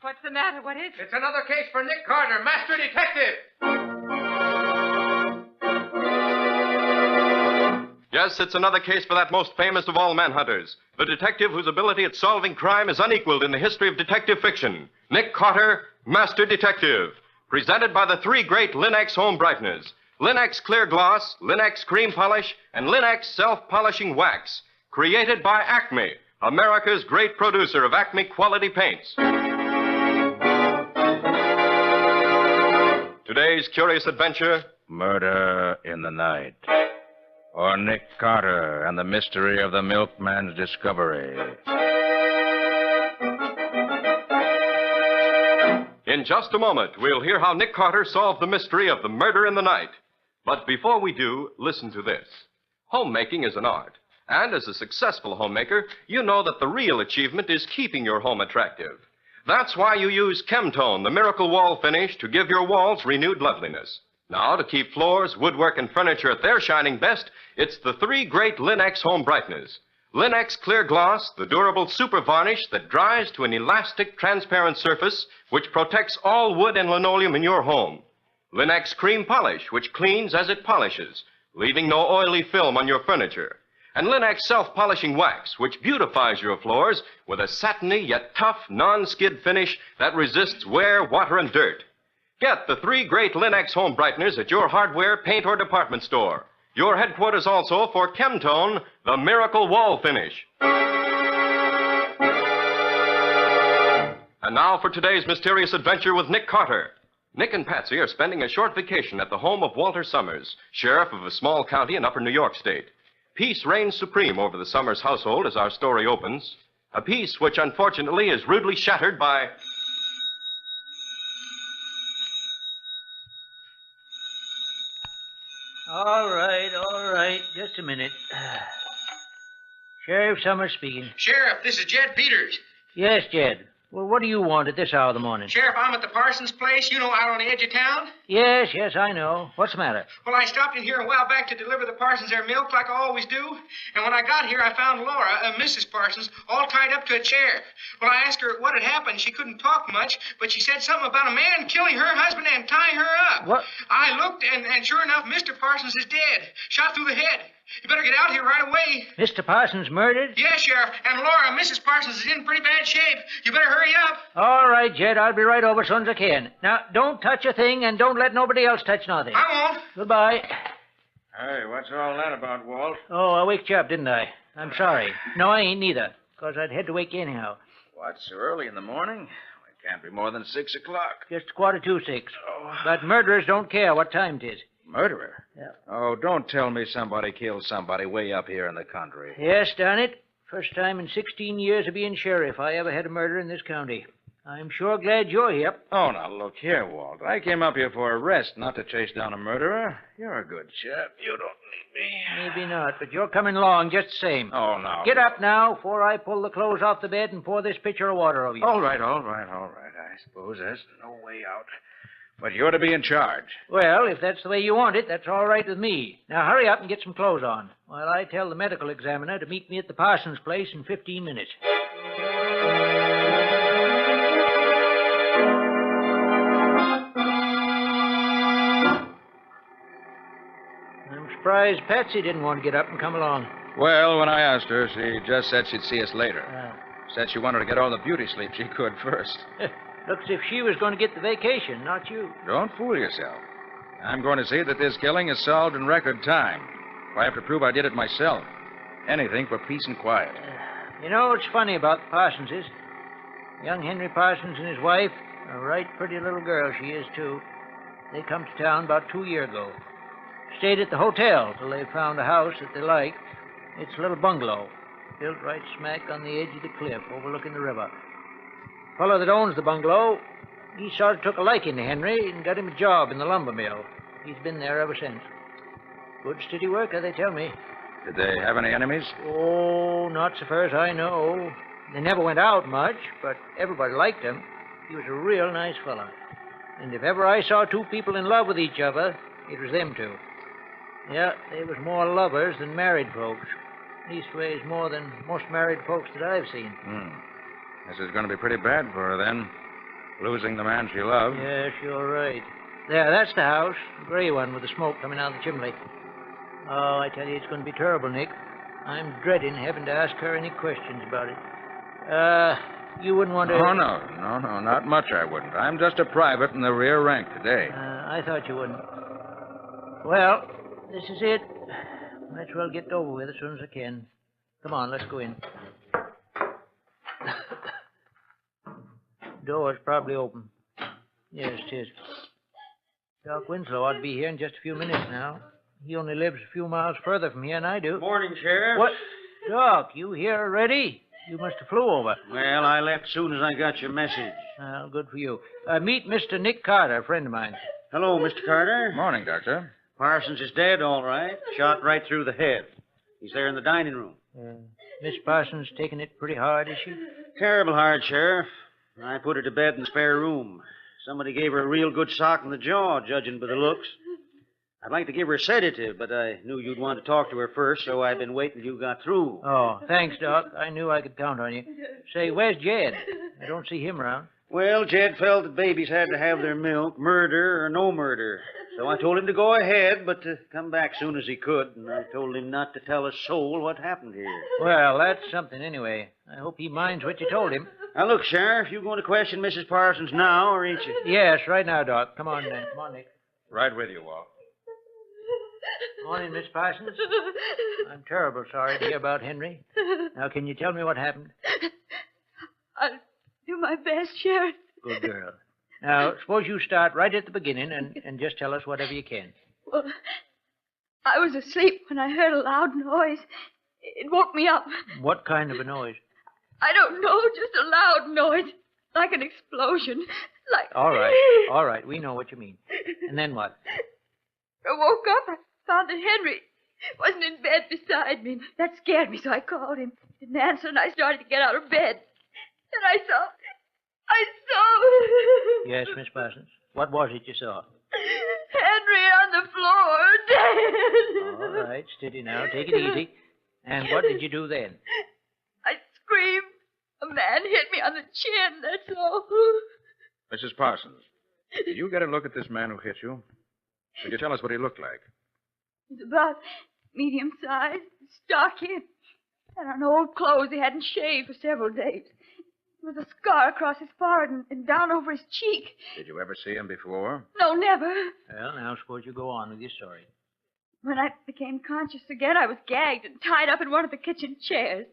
what's the matter? What is it? It's another case for Nick Carter, Master Detective. Yes, it's another case for that most famous of all manhunters, the detective whose ability at solving crime is unequaled in the history of detective fiction. Nick Carter, Master Detective. Presented by the three great Linex home brighteners. Linex Clear Gloss, Linex Cream Polish, and Linex Self-Polishing Wax. Created by Acme, America's great producer of Acme quality paints. Today's curious adventure... Murder in the Night. Or Nick Carter and the mystery of the milkman's discovery. In just a moment, we'll hear how Nick Carter solved the mystery of the murder in the night. But before we do, listen to this. Homemaking is an art. And as a successful homemaker, you know that the real achievement is keeping your home attractive. That's why you use Chemtone, the miracle wall finish, to give your walls renewed loveliness. Now, to keep floors, woodwork, and furniture at their shining best, it's the three great Linex home brighteners. Linex Clear Gloss, the durable super varnish that dries to an elastic, transparent surface which protects all wood and linoleum in your home. Linex Cream Polish, which cleans as it polishes, leaving no oily film on your furniture. And Linex Self-Polishing Wax, which beautifies your floors with a satiny yet tough, non-skid finish that resists wear, water, and dirt. Get the three great Linex home brighteners at your hardware, paint, or department store. Your headquarters also for Chemtone, the miracle wall finish. And now for today's mysterious adventure with Nick Carter. Nick and Patsy are spending a short vacation at the home of Walter Summers, sheriff of a small county in upper New York State. Peace reigns supreme over the Summers household as our story opens. A peace which, unfortunately, is rudely shattered by... All right. Just a minute. Sheriff Summers speaking. Sheriff, this is Jed Peters. Yes, Jed. Well, what do you want at this hour of the morning? Sheriff, I'm at the Parsons place, you know, out on the edge of town. Yes, I know. What's the matter? Well, I stopped in here a while back to deliver the Parsons their milk like I always do. And when I got here, I found Laura, Mrs. Parsons, all tied up to a chair. Well, I asked her what had happened. She couldn't talk much, but she said something about a man killing her husband and tying her up. What? I looked, and sure enough, Mr. Parsons is dead. Shot through the head. You better get out here right away. Mr. Parsons murdered? Yes, Sheriff. And Laura, Mrs. Parsons, is in pretty bad shape. You better hurry up. All right, Jed. I'll be right over as soon as I can. Now, don't touch a thing and don't let nobody else touch nothing. I won't. Goodbye. Hey, what's all that about, Walt? Oh, I waked you up, didn't I? I'm sorry. No, I ain't neither, because I'd had to wake you anyhow. What, so early in the morning? It can't be more than 6 o'clock. Just 6:45. Oh. But murderers don't care what time it is. Murderer? Yeah. Oh, don't tell me somebody killed somebody way up here in the country. Yes, darn it. First time in 16 years of being sheriff I ever had a murder in this county. I'm sure glad you're here. Oh, now look here, Walt. I came up here for a rest, not to chase down a murderer. You're a good chap. You don't need me. Maybe not, but you're coming along just the same. Oh, no. Get up now before I pull the clothes off the bed and pour this pitcher of water over you. All right. I suppose there's no way out. But you're to be in charge. Well, if that's the way you want it, that's all right with me. Now hurry up and get some clothes on, while I tell the medical examiner to meet me at the Parsons place in 15 minutes. I'm surprised Patsy didn't want to get up and come along. Well, when I asked her, she just said she'd see us later. Said she wanted to get all the beauty sleep she could first. Looks as if she was going to get the vacation, not you. Don't fool yourself. I'm going to see that this killing is solved in record time. If I have to prove I did it myself. Anything for peace and quiet. You know what's funny about the Parsonses? Young Henry Parsons and his wife, a right pretty little girl she is, too. They come to town about 2 years ago. Stayed at the hotel till they found a house that they liked. It's a little bungalow, built right smack on the edge of the cliff overlooking the river. The fellow that owns the bungalow, he sort of took a liking to Henry and got him a job in the lumber mill. He's been there ever since. Good steady worker, they tell me. Did they have any enemies? Oh, not so far as I know. They never went out much, but everybody liked him. He was a real nice fellow. And if ever I saw two people in love with each other, it was them two. Yeah, they was more lovers than married folks. Leastways, more than most married folks that I've seen. This is going to be pretty bad for her, then. Losing the man she loved. Yes, you're right. There, that's the house. The gray one with the smoke coming out of the chimney. Oh, I tell you, it's going to be terrible, Nick. I'm dreading having to ask her any questions about it. You wouldn't want to... Oh, no, not much I wouldn't. I'm just a private in the rear rank today. I thought you wouldn't. Well, this is it. Might as well get it over with as soon as I can. Come on, let's go in. Door's probably open. Yes, it is. Doc Winslow ought to be here in just a few minutes now. He only lives a few miles further from here than I do. Morning, Sheriff. What? Doc, you here already? You must have flew over. Well, I left as soon as I got your message. Well, good for you. Meet Mr. Nick Carter, a friend of mine. Hello, Mr. Carter. Morning, Doctor. Parsons is dead, all right. Shot right through the head. He's there in the dining room. Miss Parsons taking it pretty hard, is she? Terrible hard, Sheriff. I put her to bed in the spare room. Somebody gave her a real good sock in the jaw, judging by the looks. I'd like to give her a sedative, but I knew you'd want to talk to her first, so I've been waiting till you got through. Oh, thanks, Doc. I knew I could count on you. Say, where's Jed? I don't see him around. Well, Jed felt that babies had to have their milk, murder or no murder. So I told him to go ahead, but to come back soon as he could, and I told him not to tell a soul what happened here. Well, that's something anyway. I hope he minds what you told him. Now, look, Sheriff, you going to question Mrs. Parsons now, or ain't you? Yes, right now, Doc. Come on, then. Come on, Nick. Right with you, Walt. Morning, Miss Parsons. I'm terrible sorry to hear about Henry. Now, can you tell me what happened? I'll do my best, Sheriff. Good girl. Now, suppose you start right at the beginning and just tell us whatever you can. Well, I was asleep when I heard a loud noise. It woke me up. What kind of a noise? I don't know, just a loud noise. Like an explosion. Like... All right. We know what you mean. And then what? I woke up. I found that Henry wasn't in bed beside me. That scared me, so I called him. He didn't answer, and I started to get out of bed. And I saw... Yes, Miss Parsons. What was it you saw? Henry on the floor, dead. All right, steady now. Take it easy. And what did you do then? I screamed. A man hit me on the chin, that's all. Mrs. Parsons, did you get a look at this man who hit you? Could you tell us what he looked like? He's about medium size, stocky, and on old clothes he hadn't shaved for several days. There was a scar across his forehead and down over his cheek. Did you ever see him before? No, never. Well, now suppose you go on with your story. When I became conscious again, I was gagged and tied up in one of the kitchen chairs.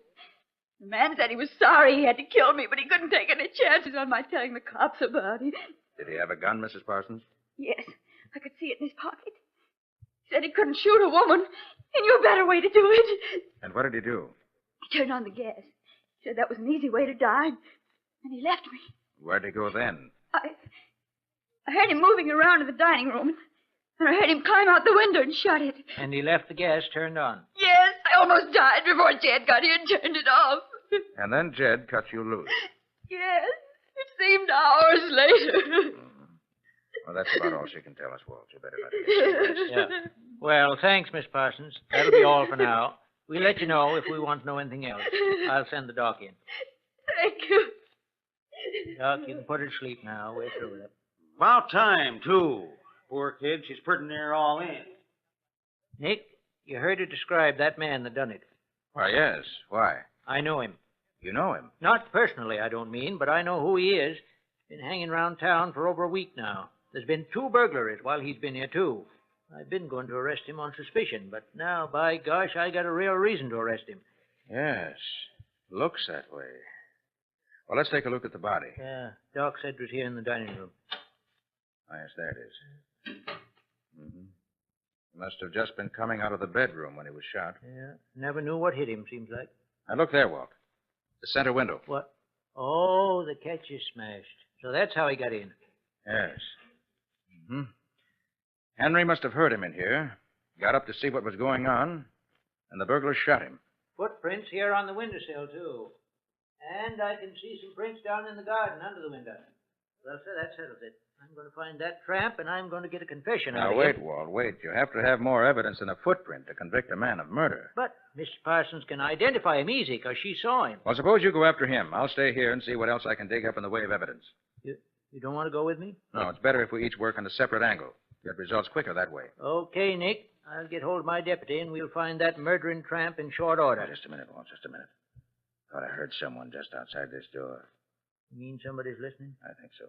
The man said he was sorry he had to kill me, but he couldn't take any chances on my telling the cops about it. Did he have a gun, Mrs. Parsons? Yes, I could see it in his pocket. He said he couldn't shoot a woman. He knew a better way to do it. And what did he do? He turned on the gas. He said that was an easy way to die. And he left me. Where'd he go then? I heard him moving around in the dining room. And I heard him climb out the window and shut it. And he left the gas turned on. Yes, I almost died before Jed got here and turned it off. And then Jed cut you loose. Yes, it seemed hours later. Well, that's about all she can tell us, Walt. You better not get serious. Yeah. Well, thanks, Miss Parsons. That'll be all for now. We'll let you know if we want to know anything else. I'll send the doc in. Thank you. Doc, you can put her to sleep now. We're through with it. About time, too. Poor kid, she's pretty near all in. Nick, you heard her describe that man that done it. Why, yes. Why? I know him. You know him? Not personally, I don't mean, but I know who he is. Been hanging around town for over a week now. There's been 2 burglaries while he's been here, too. I've been going to arrest him on suspicion, but now, by gosh, I got a real reason to arrest him. Yes. Looks that way. Well, let's take a look at the body. Yeah, Doc said it was here in the dining room. Oh, yes, there it is. Mm-hmm. He must have just been coming out of the bedroom when he was shot. Yeah, never knew what hit him, seems like. Now, look there, Walt. The center window. What? Oh, the catch is smashed. So that's how he got in. Yes. Mm-hmm. Henry must have heard him in here, got up to see what was going on, and the burglar shot him. Footprints here on the windowsill, too. And I can see some prints down in the garden under the window. Well, sir, that settles it. I'm going to find that tramp, and I'm going to get a confession out Now, of wait, him. Walt, wait. You have to have more evidence than a footprint to convict a man of murder. But Miss Parsons can identify him easy, because she saw him. Well, suppose you go after him. I'll stay here and see what else I can dig up in the way of evidence. You You don't want to go with me? No, it's better if we each work on a separate angle. Get results quicker that way. Okay, Nick. I'll get hold of my deputy, and we'll find that murdering tramp in short order. Just a minute, Walt, just a minute. Thought I heard someone just outside this door. You mean somebody's listening? I think so.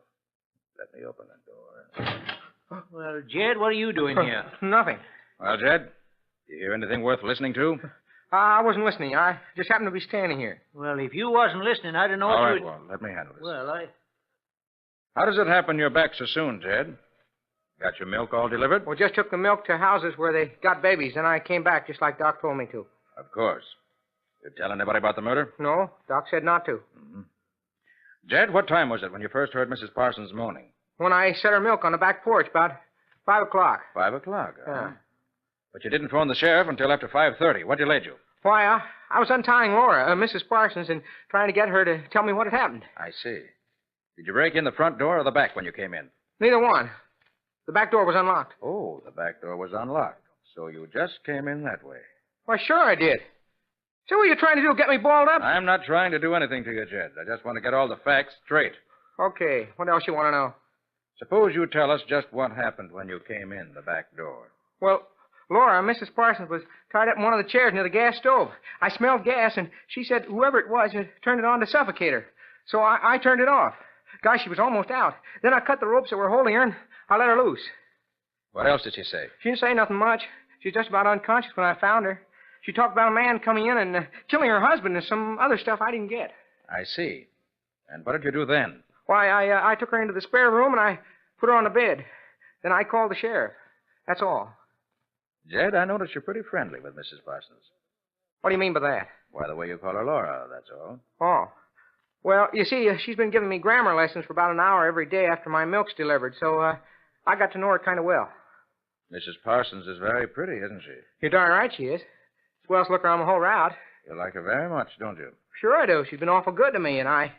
Let me open the door. Well, Jed, what are you doing here? Nothing. Well, Jed, you hear anything worth listening to? I wasn't listening. I just happened to be standing here. Well, if you wasn't listening, I don't know what All you right, would... Walt, let me handle this. Well, How does it happen you're back so soon, Jed? Got your milk all delivered? Well, just took the milk to houses where they got babies, and I came back just like Doc told me to. Of course. You tell anybody about the murder? No, Doc said not to. Mm-hmm. Jed, what time was it when you first heard Mrs. Parsons moaning? When I set her milk on the back porch, about 5 o'clock. 5 o'clock, Yeah. But you didn't phone the sheriff until after 5:30. What delayed you? Why, I was untying Laura, Mrs. Parsons, and trying to get her to tell me what had happened. I see. Did you break in the front door or the back when you came in? Neither one. The back door was unlocked. Oh, the back door was unlocked. So you just came in that way. Why, sure I did. So what are you trying to do, get me balled up? I'm not trying to do anything to you, Jed. I just want to get all the facts straight. Okay, what else you want to know? Suppose you tell us just what happened when you came in the back door. Well, Laura, Mrs. Parsons, was tied up in one of the chairs near the gas stove. I smelled gas, and she said whoever it was had turned it on to suffocate her. So I turned it off. Gosh, she was almost out. Then I cut the ropes that were holding her, and I let her loose. What else did she say? She didn't say nothing much. She was just about unconscious when I found her. She talked about a man coming in and killing her husband and some other stuff I didn't get. I see. And what did you do then? Why, I took her into the spare room, and I put her on the bed. Then I called the sheriff. That's all. Jed, I notice you're pretty friendly with Mrs. Parsons. What do you mean by that? Why, the way you call her Laura, that's all. Oh. Well, you see, she's been giving me grammar lessons for about an hour every day after my milk's delivered, so I got to know her kind of well. Mrs. Parsons is very pretty, isn't she? You're darn right she is. Swellest looker on the whole route. You like her very much, don't you? Sure I do. She's been awful good to me, and I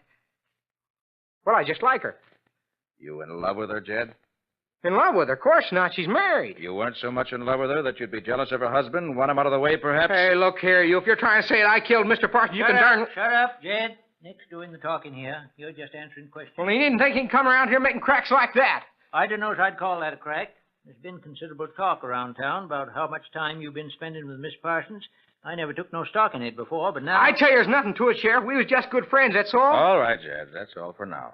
just like her. You in love with her, Jed? In love with her? Of course not. She's married. You weren't so much in love with her that you'd be jealous of her husband and want him out of the way, perhaps? Hey, look here, you. If you're trying to say that I killed Mr. Parsons, you can darn... Shut up, Jed. Nick's doing the talking here. You're just answering questions. Well, he needn't think he can come around here making cracks like that. I don't know if I'd call that a crack. There's been considerable talk around town about how much time you've been spending with Miss Parsons. I never took no stock in it before, but now... I tell you, there's nothing to it, Sheriff. We was just good friends, that's all. All right, Jed. That's all for now.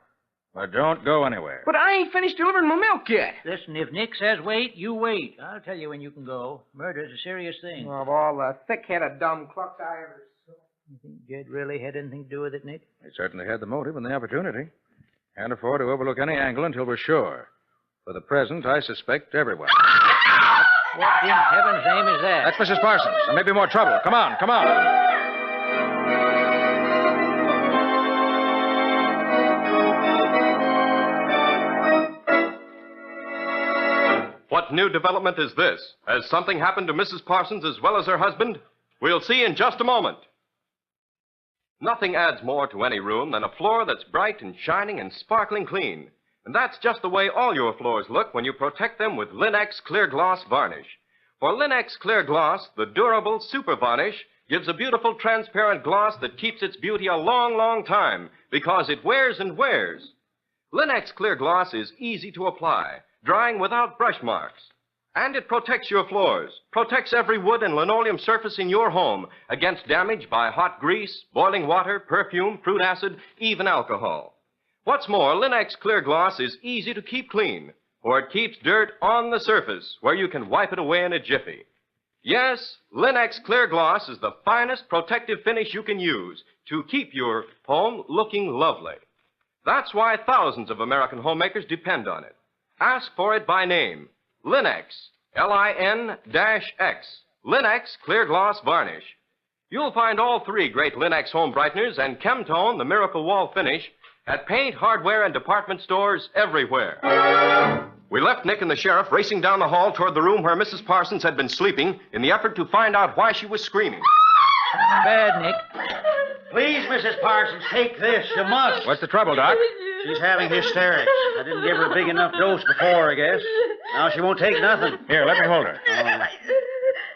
But don't go anywhere. But I ain't finished delivering my milk yet. Listen, if Nick says wait, you wait. I'll tell you when you can go. Murder's a serious thing. Of all the thick-headed dumb clucks I ever saw. You think Jed really had anything to do with it, Nick? He certainly had the motive and the opportunity. Can't afford to overlook any angle until we're sure. For the present, I suspect everyone. What in heaven's name is that? That's Mrs. Parsons. There may be more trouble. Come on, come on. What new development is this? Has something happened to Mrs. Parsons as well as her husband? We'll see in just a moment. Nothing adds more to any room than a floor that's bright and shining and sparkling clean. And that's just the way all your floors look when you protect them with Linex Clear Gloss Varnish. For Linex Clear Gloss, the durable super varnish gives a beautiful transparent gloss that keeps its beauty a long, long time because it wears and wears. Linex Clear Gloss is easy to apply, drying without brush marks. And it protects your floors, protects every wood and linoleum surface in your home against damage by hot grease, boiling water, perfume, fruit acid, even alcohol. What's more, Linex Clear Gloss is easy to keep clean, for it keeps dirt on the surface where you can wipe it away in a jiffy. Yes, Linex Clear Gloss is the finest protective finish you can use to keep your home looking lovely. That's why thousands of American homemakers depend on it. Ask for it by name. Linex, Lin-X, Linex Clear Gloss Varnish. You'll find all three great Linex home brighteners and Chemtone, the Miracle Wall Finish, at paint, hardware, and department stores everywhere. We left Nick and the sheriff racing down the hall toward the room where Mrs. Parsons had been sleeping in the effort to find out why she was screaming. Bad, Nick. Please, Mrs. Parsons, take this. You must. What's the trouble, Doc? She's having hysterics. I didn't give her a big enough dose before, I guess. Now she won't take nothing. Here, let me hold her.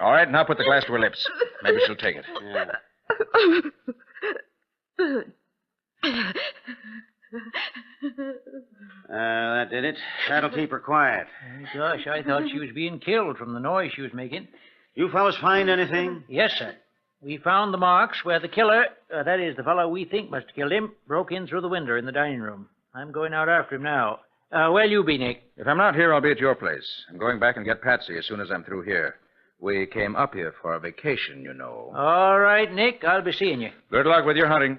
All right, now put the glass to her lips. Maybe she'll take it. Yeah. That did it. That'll keep her quiet. Gosh, I thought she was being killed from the noise she was making. You fellas find anything? Yes, sir. We found the marks where the killer, that is, the fellow we think must have killed him, broke in through the window in the dining room. I'm going out after him now. Where'll you be, Nick? If I'm not here, I'll be at your place. I'm going back and get Patsy as soon as I'm through here. We came up here for a vacation, you know. All right, Nick. I'll be seeing you. Good luck with your hunting.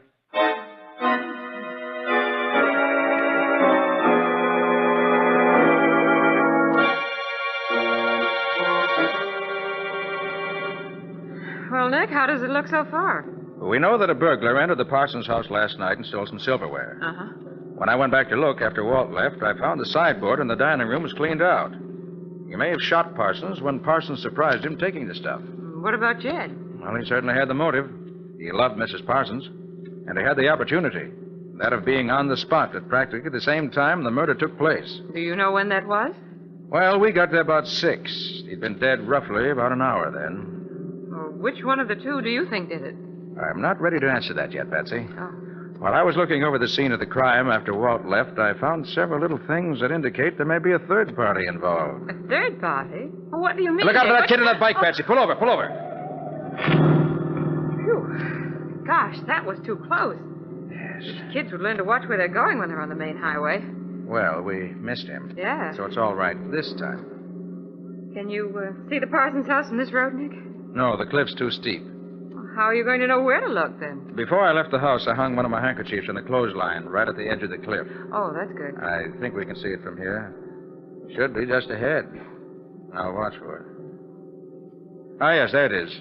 Well, Nick, how does it look so far? We know that a burglar entered the Parsons house last night and stole some silverware. Uh-huh. When I went back to look after Walt left, I found the sideboard in the dining room was cleaned out. He may have shot Parsons when Parsons surprised him taking the stuff. What about Jed? Well, he certainly had the motive. He loved Mrs. Parsons, and he had the opportunity. That of being on the spot at practically the same time the murder took place. Do you know when that was? Well, we got there about 6. He'd been dead roughly about an hour then. Well, which one of the two do you think did it? I'm not ready to answer that yet, Patsy. Oh. While I was looking over the scene of the crime after Walt left, I found several little things that indicate there may be a third party involved. A third party? Well, what do you mean? Look out for Nick? that kid on that bike, Patsy. Pull over, pull over. Phew. Gosh, that was too close. Yes. Kids would learn to watch where they're going when they're on the main highway. Well, we missed him. Yeah. So it's all right this time. Can you see the Parsons house from this road, Nick? No, the cliff's too steep. Well, how are you going to know where to look, then? Before I left the house, I hung one of my handkerchiefs on the clothesline right at the edge of the cliff. Oh, that's good. I think we can see it from here. Should be just ahead. Now watch for it. Ah, yes, there it is.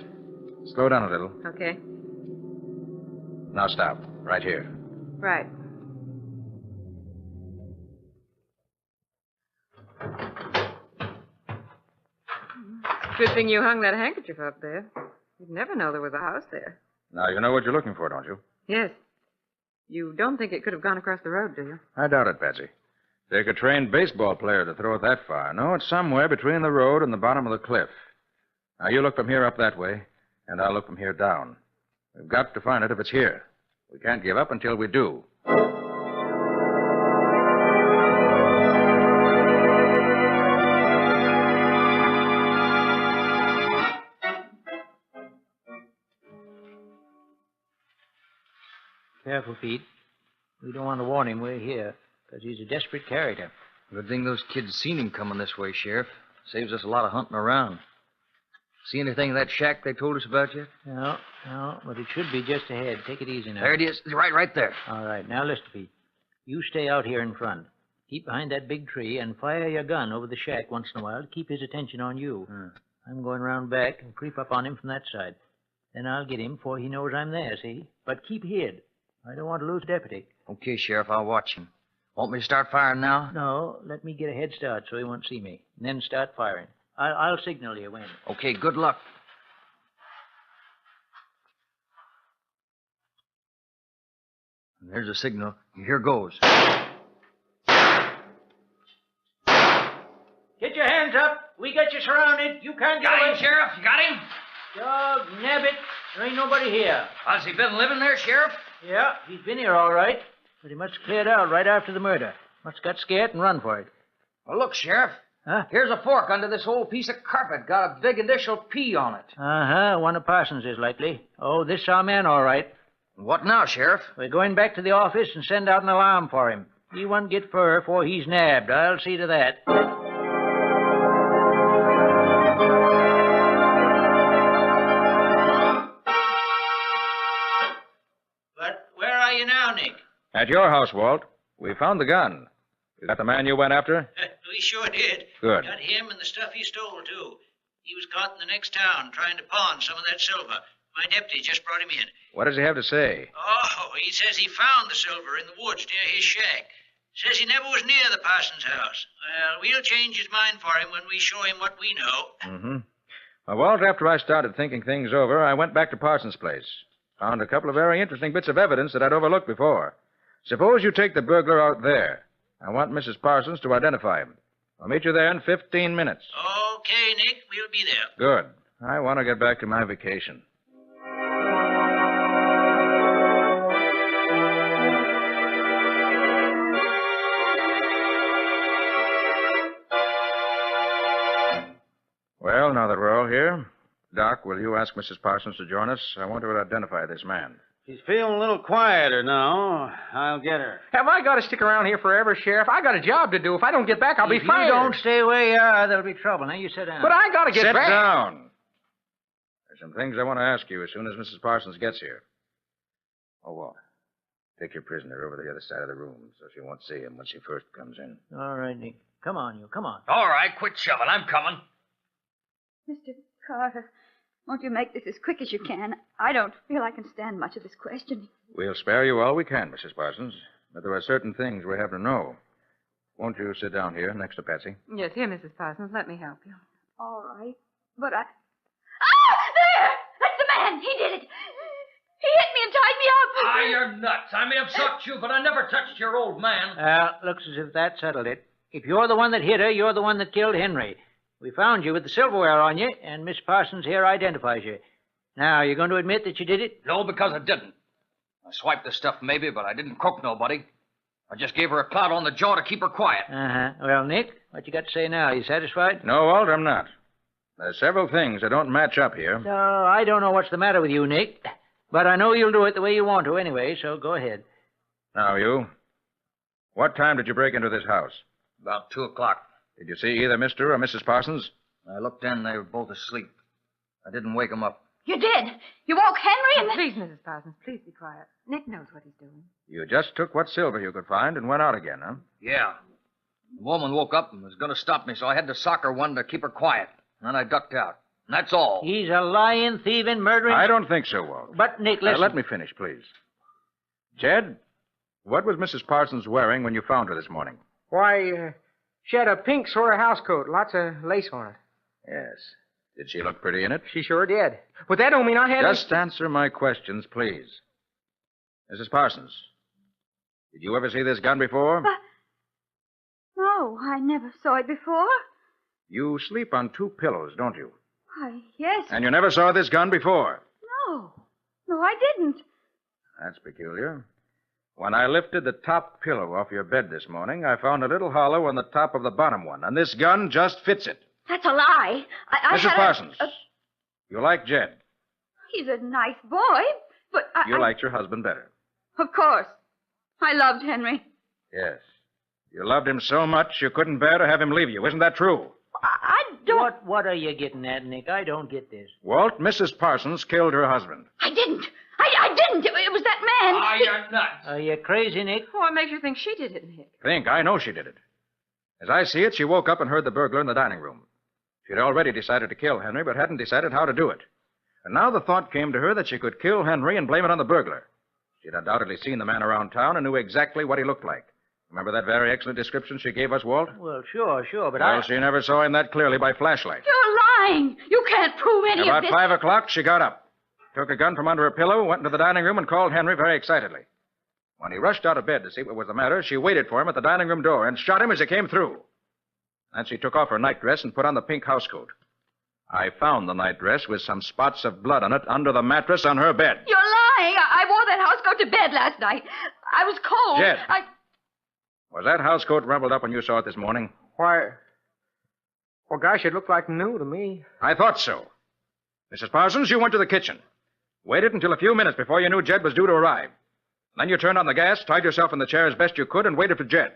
Slow down a little. Okay. Now stop. Right here. Right. Good thing you hung that handkerchief up there. You'd never know there was a house there. Now, you know what you're looking for, don't you? Yes. You don't think it could have gone across the road, do you? I doubt it, Patsy. Take a trained baseball player to throw it that far. No, it's somewhere between the road and the bottom of the cliff. Now, you look from here up that way, and I'll look from here down. We've got to find it if it's here. We can't give up until we do. Careful, Pete. We don't want to warn him we're here, because he's a desperate character. Good thing those kids seen him coming this way, Sheriff. Saves us a lot of hunting around. See anything of that shack they told us about yet? No, but it should be just ahead. Take it easy now. There it is. Right there. All right, now listen, Pete. You stay out here in front. Keep behind that big tree and fire your gun over the shack once in a while to keep his attention on you. I'm going round back and creep up on him from that side. Then I'll get him before he knows I'm there, see? But keep hid. I don't want to lose deputy. Okay, Sheriff, I'll watch him. Want me to start firing now? No, let me get a head start so he won't see me. And then start firing. I'll signal you when. Okay, good luck. There's a signal. Here goes. Get your hands up. We got you surrounded. You can't get away. Sheriff. You got him? Dog, nabbit. There ain't nobody here. Has he been living there, Sheriff? Yeah, he's been here all right. But he must have cleared out right after the murder. Must have got scared and run for it. Well, look, Sheriff. Huh? Here's a fork under this old piece of carpet. Got a big initial P on it. Uh-huh. One of Parsons is likely. Oh, this our man, all right. What now, Sheriff? We're going back to the office and send out an alarm for him. He won't get fur before he's nabbed. I'll see to that. But where are you now, Nick? At your house, Walt. We found the gun. You got the man you went after? We sure did. Good. Got him and the stuff he stole, too. He was caught in the next town trying to pawn some of that silver. My deputy just brought him in. What does he have to say? Oh, he says he found the silver in the woods near his shack. Says he never was near the Parsons house. Well, we'll change his mind for him when we show him what we know. Mm-hmm. Well, Walt, after I started thinking things over, I went back to Parsons' place. Found a couple of very interesting bits of evidence that I'd overlooked before. Suppose you take the burglar out there. I want Mrs. Parsons to identify him. I'll meet you there in 15 minutes. Okay, Nick, we'll be there. Good. I want to get back to my vacation. Well, now that we're all here, Doc, will you ask Mrs. Parsons to join us? I want her to identify this man. She's feeling a little quieter now. I'll get her. Have I got to stick around here forever, Sheriff? I got a job to do. If I don't get back, I'll be fired. If you don't stay where you are, there'll be trouble. Now, you sit down. But I got to get Sit back. down. There's some things I want to ask you as soon as Mrs. Parsons gets here. Oh, well, take your prisoner over to the other side of the room so she won't see him when she first comes in. All right, Nick. Come on, you. Come on. All right, quit shoving. I'm coming. Mr. Carter, won't you make this as quick as you can? I don't feel I can stand much of this questioning. We'll spare you all we can, Mrs. Parsons, but there are certain things we have to know. Won't you sit down here next to Patsy? Yes, here, Mrs. Parsons. Let me help you. All right, but I... Ah! There! That's the man! He did it! He hit me and tied me up! Ah, you're nuts. I may have shot you, but I never touched your old man. Looks as if that settled it. If you're the one that hit her, you're the one that killed Henry. We found you with the silverware on you, and Miss Parsons here identifies you. Now, you're going to admit that you did it? No, because I didn't. I swiped the stuff maybe, but I didn't cook nobody. I just gave her a clout on the jaw to keep her quiet. Uh-huh. Well, Nick, what you got to say now? You satisfied? No, Walt, I'm not. There's several things that don't match up here. So, I don't know what's the matter with you, Nick. But I know you'll do it the way you want to anyway, so go ahead. Now, you. What time did you break into this house? About 2 o'clock. Did you see either Mr. or Mrs. Parsons? I looked in. They were both asleep. I didn't wake them up. You did! You woke Henry and... Please, Mrs. Parsons, please be quiet. Nick knows what he's doing. You just took what silver you could find and went out again, huh? Yeah. The woman woke up and was going to stop me, so I had to sock her one to keep her quiet. And then I ducked out. And that's all. He's a lying, thieving, murdering... I don't think so, Walt. But, Nick, listen... Let me finish, please. Jed, what was Mrs. Parsons wearing when you found her this morning? Why, she had a pink sort of house coat, lots of lace on it. Yes. Did she look pretty in it? She sure did. But that don't mean I had... Just answer my questions, please. Mrs. Parsons, did you ever see this gun before? No, I never saw it before. You sleep on 2 pillows, don't you? Why, yes. And you never saw this gun before? No. No, I didn't. That's peculiar. When I lifted the top pillow off your bed this morning, I found a little hollow on the top of the bottom one, and this gun just fits it. That's a lie. Mrs. Parsons, you like Jed. He's a nice boy, but You liked your husband better. Of course. I loved Henry. Yes. You loved him so much you couldn't bear to have him leave you. Isn't that true? I don't... What are you getting at, Nick? I don't get this. Walt, Mrs. Parsons killed her husband. I didn't. I didn't. It was that man. Ah, you're nuts. Are you crazy, Nick? What makes you think she did it, Nick? Think, I know she did it. As I see it, she woke up and heard the burglar in the dining room. She'd already decided to kill Henry, but hadn't decided how to do it. And now the thought came to her that she could kill Henry and blame it on the burglar. She'd undoubtedly seen the man around town and knew exactly what he looked like. Remember that very excellent description she gave us, Walt? Well, sure, but Well, she never saw him that clearly by flashlight. You're lying. You can't prove any of About this. 5 o'clock, she got up, took a gun from under her pillow, went into the dining room, and called Henry very excitedly. When he rushed out of bed to see what was the matter, she waited for him at the dining room door and shot him as he came through. Then she took off her nightdress and put on the pink housecoat. I found the nightdress with some spots of blood on it under the mattress on her bed. You're lying. I wore that housecoat to bed last night. I was cold. Jed. Was that housecoat rumpled up when you saw it this morning? Why... Well, gosh, it looked like new to me. I thought so. Mrs. Parsons, you went to the kitchen. Waited until a few minutes before you knew Jed was due to arrive. Then you turned on the gas, tied yourself in the chair as best you could, and waited for Jed.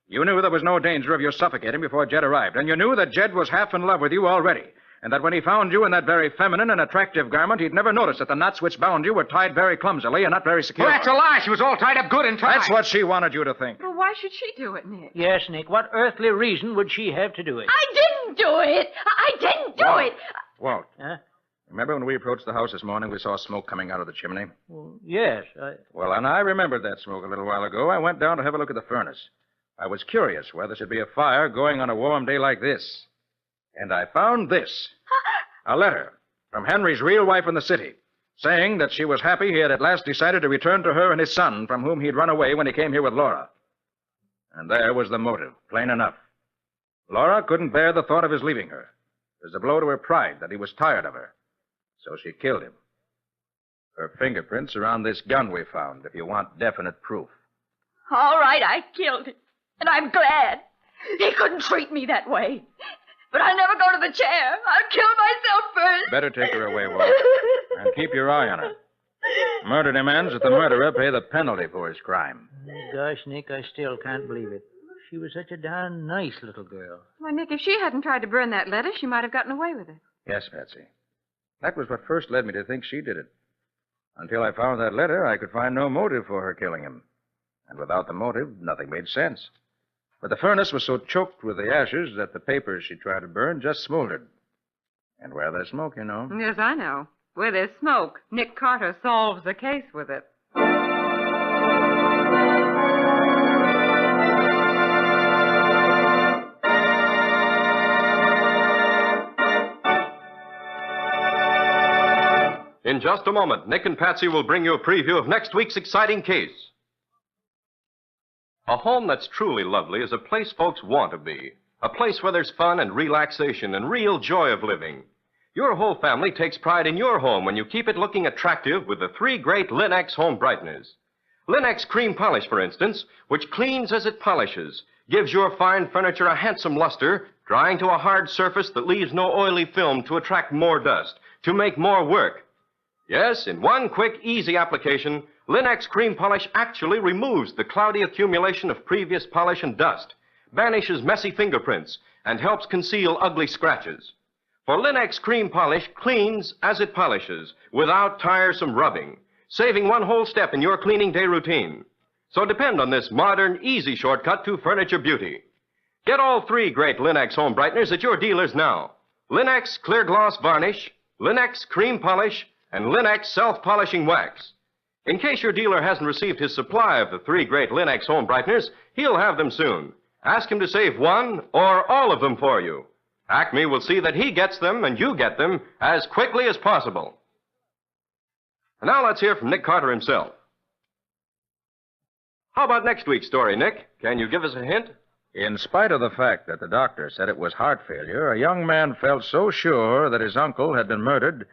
You knew there was no danger of your suffocating before Jed arrived, and you knew that Jed was half in love with you already, and that when he found you in that very feminine and attractive garment, he'd never noticed that the knots which bound you were tied very clumsily and not very secure. Well, that's a lie. She was all tied up good and tight. That's what she wanted you to think. Well, why should she do it, Nick? Yes, Nick. What earthly reason would she have to do it? I didn't do it. I didn't do it. Walt, Huh? remember when we approached the house this morning, we saw smoke coming out of the chimney? Well, yes. Well, and I remembered that smoke a little while ago. I went down to have a look at the furnace. I was curious where there should be a fire going on a warm day like this. And I found this. A letter from Henry's real wife in the city, saying that she was happy he had at last decided to return to her and his son, from whom he'd run away when he came here with Laura. And there was the motive, plain enough. Laura couldn't bear the thought of his leaving her. It was a blow to her pride that he was tired of her. So she killed him. Her fingerprints are on this gun we found, if you want definite proof. All right, I killed him. And I'm glad. He couldn't treat me that way. But I never go to the chair. I'll kill myself first. Better take her away, Walt. And keep your eye on her. Murder demands that the murderer pay the penalty for his crime. Gosh, Nick, I still can't believe it. She was such a darn nice little girl. Why, Nick, if she hadn't tried to burn that letter, she might have gotten away with it. Yes, Patsy. That was what first led me to think she did it. Until I found that letter, I could find no motive for her killing him. And without the motive, nothing made sense. But the furnace was so choked with the ashes that the papers she tried to burn just smoldered. And where there's smoke, you know. Yes, I know. Where there's smoke, Nick Carter solves the case with it. In just a moment, Nick and Patsy will bring you a preview of next week's exciting case. A home that's truly lovely is a place folks want to be. A place where there's fun and relaxation and real joy of living. Your whole family takes pride in your home when you keep it looking attractive with the 3 great Linex home brighteners. Linex Cream Polish, for instance, which cleans as it polishes, gives your fine furniture a handsome luster, drying to a hard surface that leaves no oily film to attract more dust, to make more work. Yes, in one quick, easy application, Linex Cream Polish actually removes the cloudy accumulation of previous polish and dust, banishes messy fingerprints, and helps conceal ugly scratches. For Linex Cream Polish cleans as it polishes, without tiresome rubbing, saving one whole step in your cleaning day routine. So depend on this modern, easy shortcut to furniture beauty. Get all 3 great Linex home brighteners at your dealers now. Linex Clear Gloss Varnish, Linex Cream Polish, and Linex Self-Polishing Wax. In case your dealer hasn't received his supply of the 3 great Linex home brighteners, he'll have them soon. Ask him to save one or all of them for you. Acme will see that he gets them and you get them as quickly as possible. And now let's hear from Nick Carter himself. How about next week's story, Nick? Can you give us a hint? In spite of the fact that the doctor said it was heart failure, a young man felt so sure that his uncle had been murdered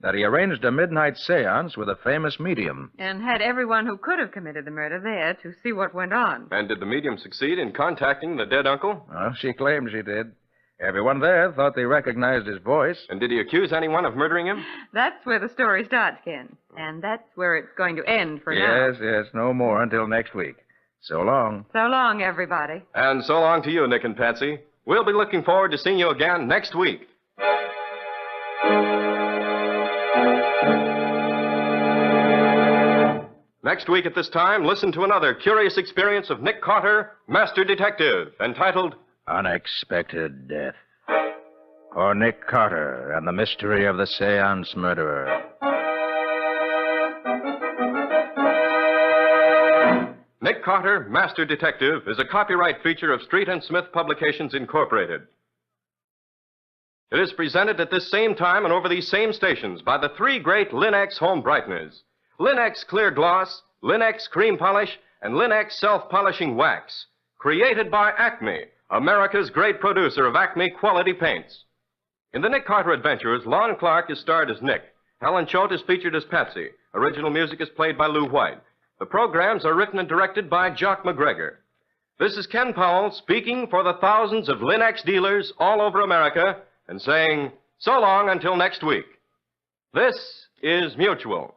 that he arranged a midnight seance with a famous medium. And had everyone who could have committed the murder there to see what went on. And did the medium succeed in contacting the dead uncle? Well, she claimed she did. Everyone there thought they recognized his voice. And did he accuse anyone of murdering him? That's where the story starts, Ken. And that's where it's going to end for now. Yes, no more until next week. So long. So long, everybody. And so long to you, Nick and Patsy. We'll be looking forward to seeing you again next week. Next week at this time, listen to another curious experience of Nick Carter, Master Detective, entitled Unexpected Death. Or Nick Carter and the Mystery of the Seance Murderer. Nick Carter, Master Detective, is a copyright feature of Street and Smith Publications, Incorporated. It is presented at this same time and over these same stations by the 3 great Linex home brighteners. Linex Clear Gloss, Linex Cream Polish, and Linex Self-Polishing Wax. Created by Acme, America's great producer of Acme quality paints. In the Nick Carter Adventures, Lon Clark is starred as Nick. Helen Choate is featured as Patsy. Original music is played by Lou White. The programs are written and directed by Jock McGregor. This is Ken Powell speaking for the thousands of Linex dealers all over America and saying so long until next week. This is Mutual.